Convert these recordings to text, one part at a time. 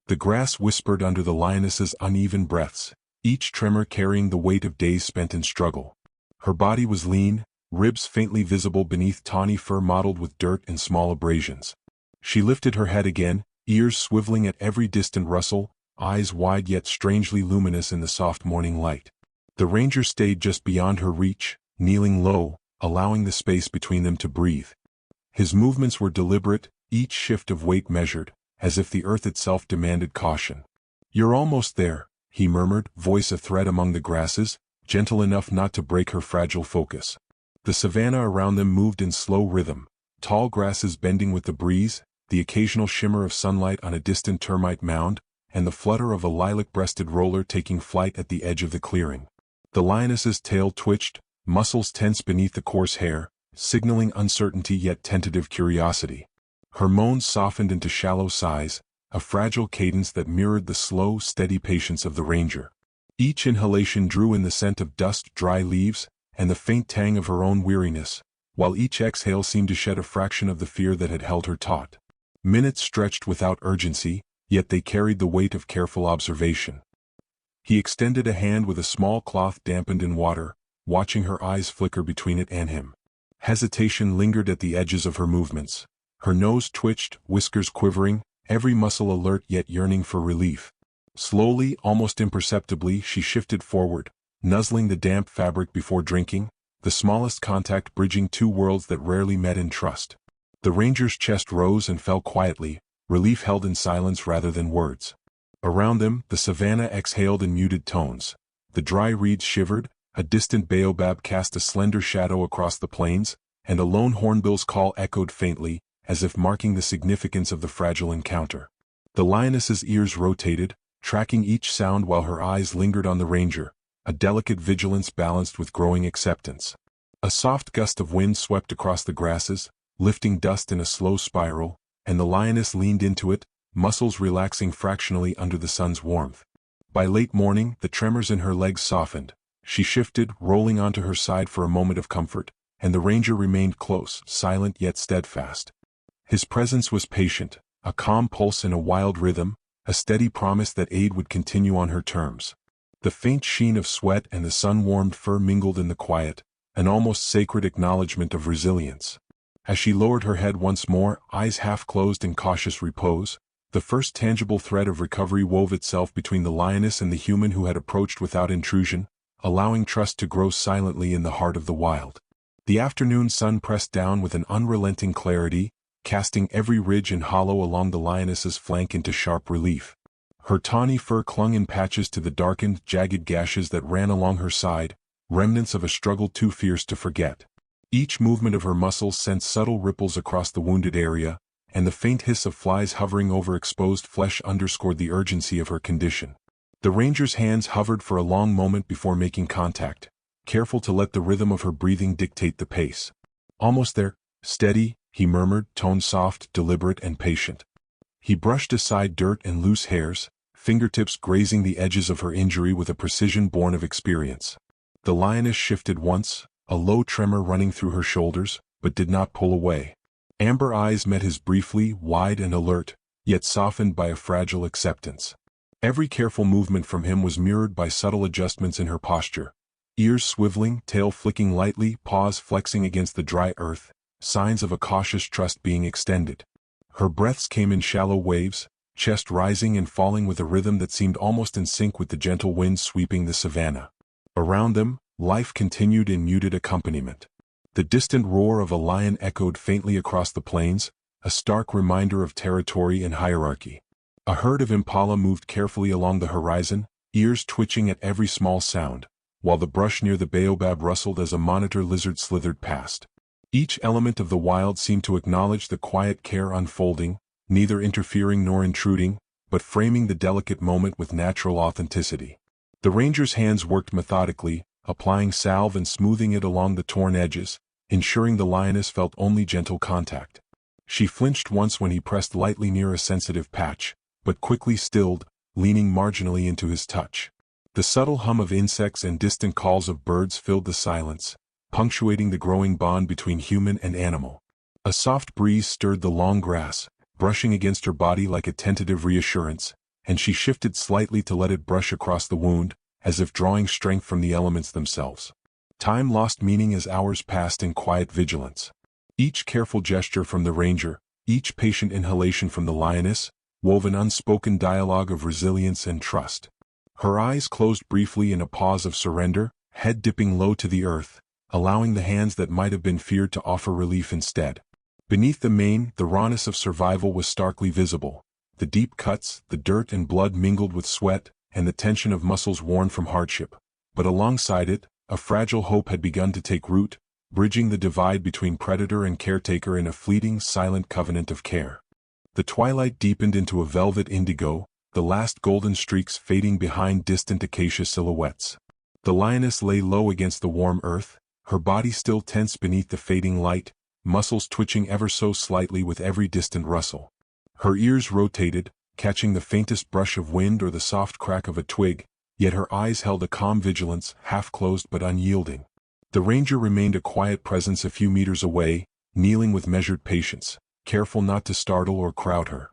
The grass whispered under the lioness's uneven breaths, each tremor carrying the weight of days spent in struggle. Her body was lean, ribs faintly visible beneath tawny fur mottled with dirt and small abrasions. She lifted her head again, ears swiveling at every distant rustle, eyes wide yet strangely luminous in the soft morning light. The ranger stayed just beyond her reach, kneeling low, allowing the space between them to breathe. His movements were deliberate, each shift of weight measured, as if the earth itself demanded caution. "You're almost there," he murmured, voice a thread among the grasses, gentle enough not to break her fragile focus. The savanna around them moved in slow rhythm, tall grasses bending with the breeze, the occasional shimmer of sunlight on a distant termite mound, and the flutter of a lilac-breasted roller taking flight at the edge of the clearing. The lioness's tail twitched, muscles tense beneath the coarse hair, signaling uncertainty yet tentative curiosity. Her moans softened into shallow sighs, a fragile cadence that mirrored the slow, steady patience of the ranger. Each inhalation drew in the scent of dust, dry leaves, and the faint tang of her own weariness, while each exhale seemed to shed a fraction of the fear that had held her taut. Minutes stretched without urgency, yet they carried the weight of careful observation. He extended a hand with a small cloth dampened in water, watching her eyes flicker between it and him. Hesitation lingered at the edges of her movements. Her nose twitched, whiskers quivering, every muscle alert yet yearning for relief. Slowly, almost imperceptibly, she shifted forward, nuzzling the damp fabric before drinking, the smallest contact bridging two worlds that rarely met in trust. The ranger's chest rose and fell quietly, relief held in silence rather than words. Around them, the savanna exhaled in muted tones. The dry reeds shivered, a distant baobab cast a slender shadow across the plains, and a lone hornbill's call echoed faintly, as if marking the significance of the fragile encounter. The lioness's ears rotated, tracking each sound while her eyes lingered on the ranger, a delicate vigilance balanced with growing acceptance. A soft gust of wind swept across the grasses, lifting dust in a slow spiral, and the lioness leaned into it, muscles relaxing fractionally under the sun's warmth. By late morning, the tremors in her legs softened. She shifted, rolling onto her side for a moment of comfort, and the ranger remained close, silent yet steadfast. His presence was patient, a calm pulse in a wild rhythm, a steady promise that aid would continue on her terms. The faint sheen of sweat and the sun-warmed fur mingled in the quiet, an almost sacred acknowledgement of resilience. As she lowered her head once more, eyes half closed in cautious repose, the first tangible thread of recovery wove itself between the lioness and the human who had approached without intrusion, allowing trust to grow silently in the heart of the wild. The afternoon sun pressed down with an unrelenting clarity, casting every ridge and hollow along the lioness's flank into sharp relief. Her tawny fur clung in patches to the darkened, jagged gashes that ran along her side, remnants of a struggle too fierce to forget. Each movement of her muscles sent subtle ripples across the wounded area, and the faint hiss of flies hovering over exposed flesh underscored the urgency of her condition. The ranger's hands hovered for a long moment before making contact, careful to let the rhythm of her breathing dictate the pace. "Almost there, steady," he murmured, tone soft, deliberate, and patient. He brushed aside dirt and loose hairs, fingertips grazing the edges of her injury with a precision born of experience. The lioness shifted once, a low tremor running through her shoulders, but did not pull away. Amber eyes met his briefly, wide and alert, yet softened by a fragile acceptance. Every careful movement from him was mirrored by subtle adjustments in her posture, ears swiveling, tail flicking lightly, paws flexing against the dry earth, signs of a cautious trust being extended. Her breaths came in shallow waves, chest rising and falling with a rhythm that seemed almost in sync with the gentle wind sweeping the savanna. Around them, life continued in muted accompaniment. The distant roar of a lion echoed faintly across the plains, a stark reminder of territory and hierarchy. A herd of impala moved carefully along the horizon, ears twitching at every small sound, while the brush near the baobab rustled as a monitor lizard slithered past. Each element of the wild seemed to acknowledge the quiet care unfolding, neither interfering nor intruding, but framing the delicate moment with natural authenticity. The ranger's hands worked methodically, applying salve and smoothing it along the torn edges, ensuring the lioness felt only gentle contact. She flinched once when he pressed lightly near a sensitive patch, but quickly stilled, leaning marginally into his touch. The subtle hum of insects and distant calls of birds filled the silence, punctuating the growing bond between human and animal. A soft breeze stirred the long grass, brushing against her body like a tentative reassurance, and she shifted slightly to let it brush across the wound, as if drawing strength from the elements themselves. Time lost meaning as hours passed in quiet vigilance. Each careful gesture from the ranger, each patient inhalation from the lioness, wove an unspoken dialogue of resilience and trust. Her eyes closed briefly in a pause of surrender, head dipping low to the earth, allowing the hands that might have been feared to offer relief instead. Beneath the mane, the rawness of survival was starkly visible. The deep cuts, the dirt and blood mingled with sweat, and the tension of muscles worn from hardship. But alongside it, a fragile hope had begun to take root, bridging the divide between predator and caretaker in a fleeting, silent covenant of care. The twilight deepened into a velvet indigo, the last golden streaks fading behind distant acacia silhouettes. The lioness lay low against the warm earth, her body still tense beneath the fading light, muscles twitching ever so slightly with every distant rustle. Her ears rotated, catching the faintest brush of wind or the soft crack of a twig, yet her eyes held a calm vigilance, half-closed but unyielding. The ranger remained a quiet presence a few meters away, kneeling with measured patience, careful not to startle or crowd her.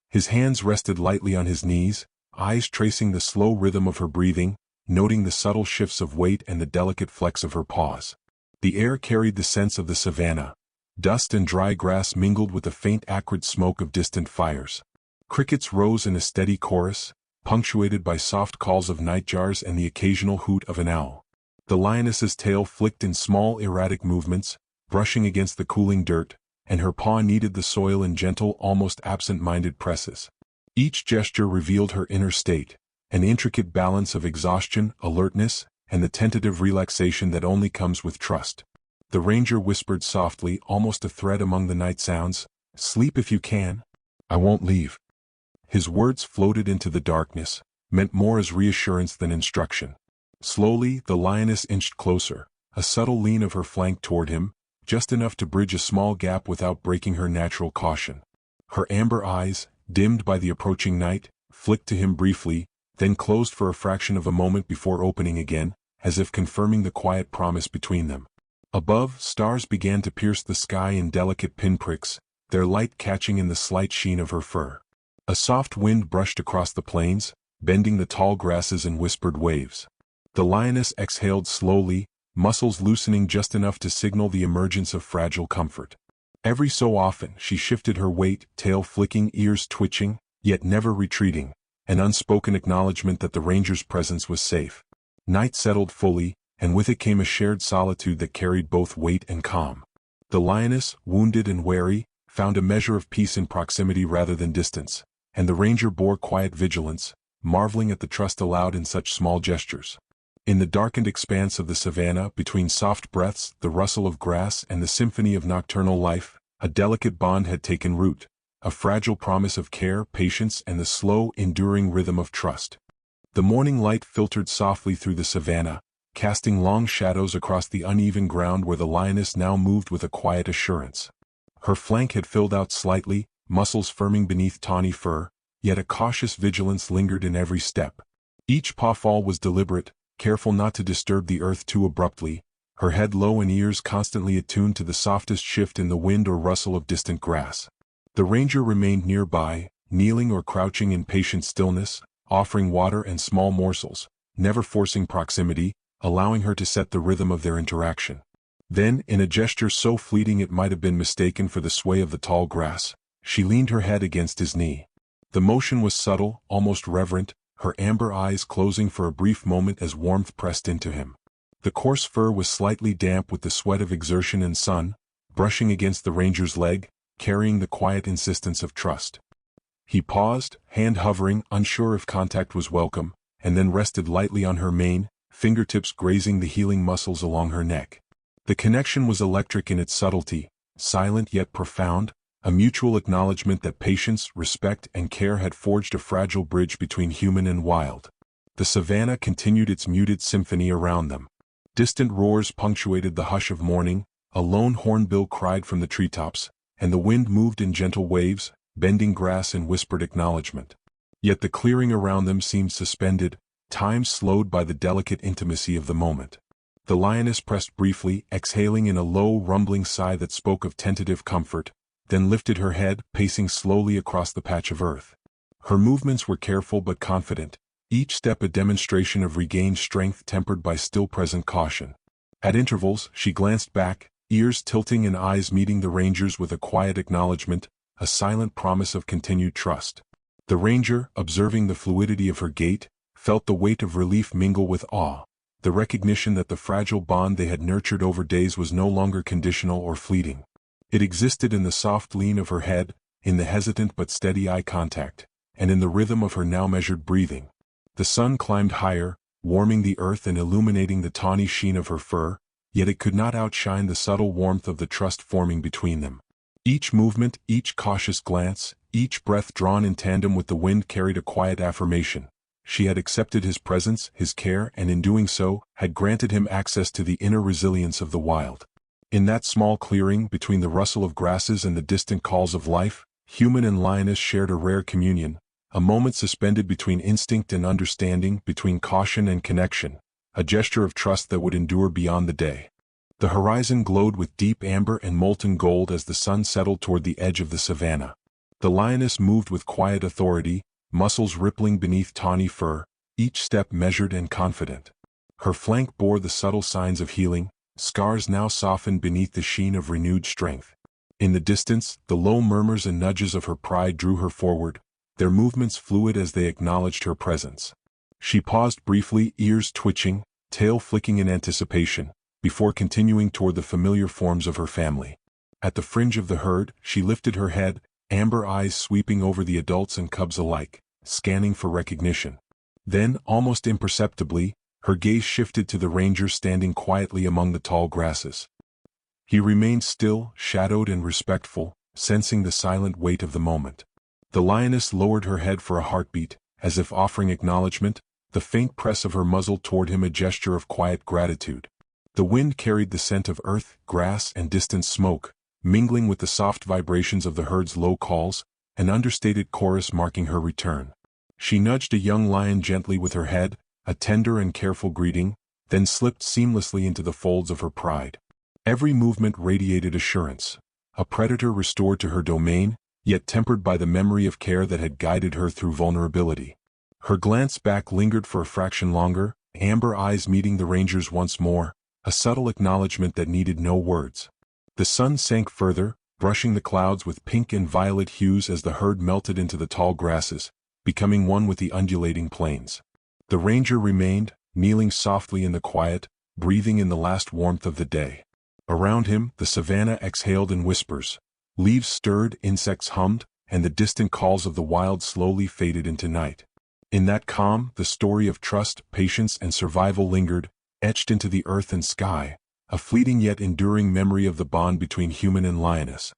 His hands rested lightly on his knees, eyes tracing the slow rhythm of her breathing, noting the subtle shifts of weight and the delicate flex of her paws. The air carried the scents of the savanna. Dust and dry grass mingled with the faint acrid smoke of distant fires. Crickets rose in a steady chorus, punctuated by soft calls of nightjars and the occasional hoot of an owl. The lioness's tail flicked in small erratic movements, brushing against the cooling dirt, and her paw kneaded the soil in gentle, almost absent-minded presses. Each gesture revealed her inner state, an intricate balance of exhaustion, alertness, and the tentative relaxation that only comes with trust. The ranger whispered softly, almost a thread among the night sounds, "Sleep if you can. I won't leave." His words floated into the darkness, meant more as reassurance than instruction. Slowly, the lioness inched closer, a subtle lean of her flank toward him, just enough to bridge a small gap without breaking her natural caution. Her amber eyes, dimmed by the approaching night, flicked to him briefly, then closed for a fraction of a moment before opening again, as if confirming the quiet promise between them. Above, stars began to pierce the sky in delicate pinpricks, their light catching in the slight sheen of her fur. A soft wind brushed across the plains, bending the tall grasses in whispered waves. The lioness exhaled slowly, muscles loosening just enough to signal the emergence of fragile comfort. Every so often she shifted her weight, tail flicking, ears twitching, yet never retreating, an unspoken acknowledgement that the ranger's presence was safe. Night settled fully, and with it came a shared solitude that carried both weight and calm. The lioness, wounded and wary, found a measure of peace in proximity rather than distance, and the ranger bore quiet vigilance, marveling at the trust allowed in such small gestures. In the darkened expanse of the savanna, between soft breaths, the rustle of grass, and the symphony of nocturnal life, a delicate bond had taken root, a fragile promise of care, patience, and the slow, enduring rhythm of trust. The morning light filtered softly through the savanna, casting long shadows across the uneven ground where the lioness now moved with a quiet assurance. Her flank had filled out slightly, muscles firming beneath tawny fur, yet a cautious vigilance lingered in every step. Each pawfall was deliberate, careful not to disturb the earth too abruptly, her head low and ears constantly attuned to the softest shift in the wind or rustle of distant grass. The ranger remained nearby, kneeling or crouching in patient stillness, offering water and small morsels, never forcing proximity, allowing her to set the rhythm of their interaction. Then, in a gesture so fleeting it might have been mistaken for the sway of the tall grass, she leaned her head against his knee. The motion was subtle, almost reverent, her amber eyes closing for a brief moment as warmth pressed into him. The coarse fur was slightly damp with the sweat of exertion and sun, brushing against the ranger's leg, carrying the quiet insistence of trust. He paused, hand hovering, unsure if contact was welcome, and then rested lightly on her mane, fingertips grazing the healing muscles along her neck. The connection was electric in its subtlety, silent yet profound, a mutual acknowledgement that patience, respect, and care had forged a fragile bridge between human and wild. The savanna continued its muted symphony around them. Distant roars punctuated the hush of morning, a lone hornbill cried from the treetops, and the wind moved in gentle waves, bending grass in whispered acknowledgement. Yet the clearing around them seemed suspended, time slowed by the delicate intimacy of the moment. The lioness pressed briefly, exhaling in a low rumbling sigh that spoke of tentative comfort, then lifted her head, pacing slowly across the patch of earth. Her movements were careful but confident, each step a demonstration of regained strength tempered by still-present caution. At intervals, she glanced back, ears tilting and eyes meeting the ranger's with a quiet acknowledgement, a silent promise of continued trust. The ranger, observing the fluidity of her gait, felt the weight of relief mingle with awe, the recognition that the fragile bond they had nurtured over days was no longer conditional or fleeting. It existed in the soft lean of her head, in the hesitant but steady eye contact, and in the rhythm of her now measured breathing. The sun climbed higher, warming the earth and illuminating the tawny sheen of her fur, yet it could not outshine the subtle warmth of the trust forming between them. Each movement, each cautious glance, each breath drawn in tandem with the wind carried a quiet affirmation. She had accepted his presence, his care, and in doing so, had granted him access to the inner resilience of the wild. In that small clearing, between the rustle of grasses and the distant calls of life, human and lioness shared a rare communion, a moment suspended between instinct and understanding, between caution and connection, a gesture of trust that would endure beyond the day. The horizon glowed with deep amber and molten gold as the sun settled toward the edge of the savanna. The lioness moved with quiet authority, muscles rippling beneath tawny fur, each step measured and confident. Her flank bore the subtle signs of healing, scars now softened beneath the sheen of renewed strength. In the distance, the low murmurs and nudges of her pride drew her forward, their movements fluid as they acknowledged her presence. She paused briefly, ears twitching, tail flicking in anticipation, before continuing toward the familiar forms of her family. At the fringe of the herd, she lifted her head, amber eyes sweeping over the adults and cubs alike, scanning for recognition. Then, almost imperceptibly, her gaze shifted to the ranger standing quietly among the tall grasses. He remained still, shadowed and respectful, sensing the silent weight of the moment. The lioness lowered her head for a heartbeat, as if offering acknowledgement, the faint press of her muzzle toward him a gesture of quiet gratitude. The wind carried the scent of earth, grass, and distant smoke, mingling with the soft vibrations of the herd's low calls, an understated chorus marking her return. She nudged a young lion gently with her head, a tender and careful greeting, then slipped seamlessly into the folds of her pride. Every movement radiated assurance, a predator restored to her domain, yet tempered by the memory of care that had guided her through vulnerability. Her glance back lingered for a fraction longer, amber eyes meeting the ranger's once more, a subtle acknowledgement that needed no words. The sun sank further, brushing the clouds with pink and violet hues as the herd melted into the tall grasses, becoming one with the undulating plains. The ranger remained, kneeling softly in the quiet, breathing in the last warmth of the day. Around him, the savanna exhaled in whispers. Leaves stirred, insects hummed, and the distant calls of the wild slowly faded into night. In that calm, the story of trust, patience, and survival lingered, etched into the earth and sky, a fleeting yet enduring memory of the bond between human and lioness.